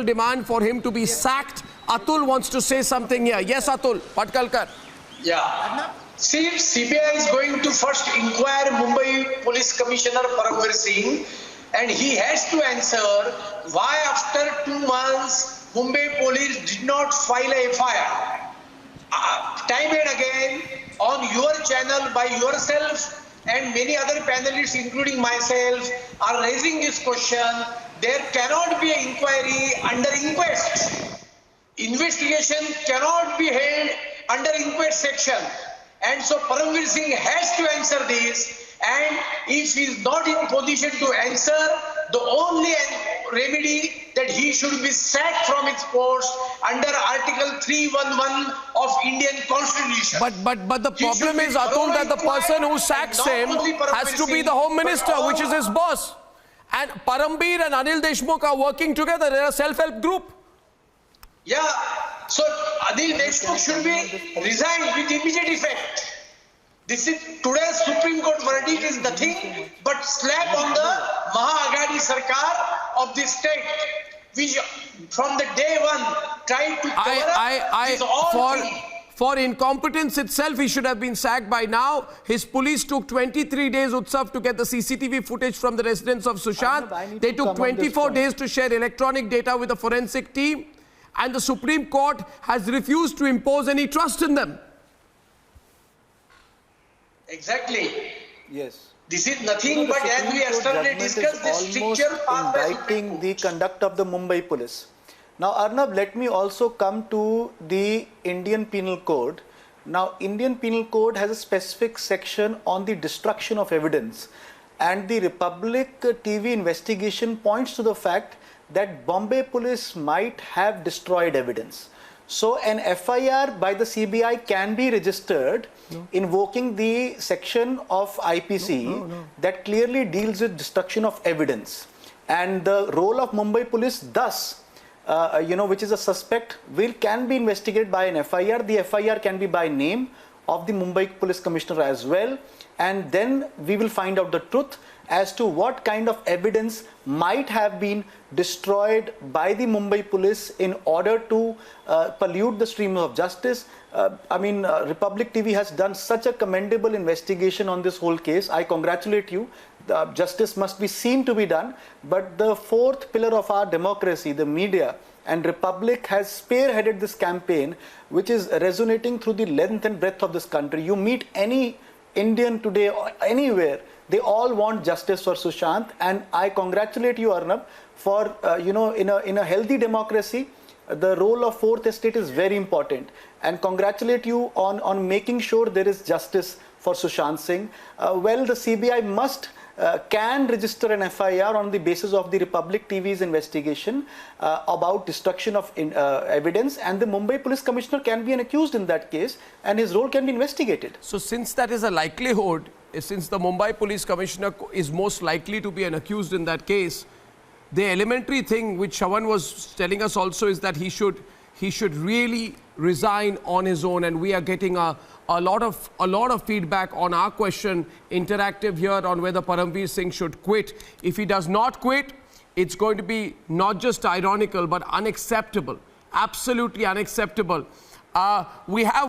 demand for him to be sacked. Atul wants to say something here. Yes, Atul, Patkalkar. Yeah. See, CBI is going to first inquire Mumbai Police Commissioner Paramveer Singh, and he has to answer why after 2 months Mumbai Police did not file a FIR. Time and again on your channel by yourself and many other panelists including myself are raising this question. There cannot be an inquiry under inquest. Investigation cannot be held under inquest section. And so Paramveer Singh has to answer this, and if he is not in position to answer, the only remedy that he should be sacked from his post under Article 311 of Indian Constitution. But the problem is, Atul, that the person who sacks him has to be the Home Minister, which is his boss. And Paramveer and Anil Deshmukh are working together. They're a self-help group. Yeah, so Anil Deshmukh should be resigned with immediate effect. This is today's Supreme Court verdict is nothing but slap on the Maha Aghadi Sarkar of the state, which from the day one tried to cover up For incompetence itself, he should have been sacked by now. His police took 23 days, Utsav, to get the CCTV footage from the residence of Sushant. They took 24 days to share electronic data with the forensic team. And the Supreme Court has refused to impose any trust in them. Exactly. Yes. This is nothing but, as we yesterday discussed, the stricture indicting the conduct of the Mumbai police. Now, Arnab, let me also come to the Indian Penal Code. Now, Indian Penal Code has a specific section on the destruction of evidence. And the Republic TV investigation points to the fact that Bombay police might have destroyed evidence. So an FIR by the CBI can be registered invoking the section of IPC that clearly deals with destruction of evidence. And the role of Mumbai police thus, which is a suspect, can be investigated by an FIR. The FIR can be by name of the Mumbai Police Commissioner as well. And then we will find out the truth as to what kind of evidence might have been destroyed by the Mumbai police in order to pollute the stream of justice. Republic TV has done such a commendable investigation on this whole case. I congratulate you. Justice must be seen to be done. But the fourth pillar of our democracy, the media and Republic, has spearheaded this campaign, which is resonating through the length and breadth of this country. You meet any Indian today or anywhere, they all want justice for Sushant, and I congratulate you, Arnab, for in a healthy democracy, the role of fourth estate is very important, and congratulate you on making sure there is justice for Sushant Singh. The CBI can register an FIR on the basis of the Republic TV's investigation about destruction of evidence, and the Mumbai Police Commissioner can be an accused in that case, and his role can be investigated. So since that is a likelihood, since the Mumbai Police Commissioner is most likely to be an accused in that case, the elementary thing which Shravan was telling us also is that he should really resign on his own, and we are getting a lot of feedback on our question interactive here on whether Paramveer Singh should quit. If he does not quit, it's going to be not just ironical but unacceptable, absolutely unacceptable. We have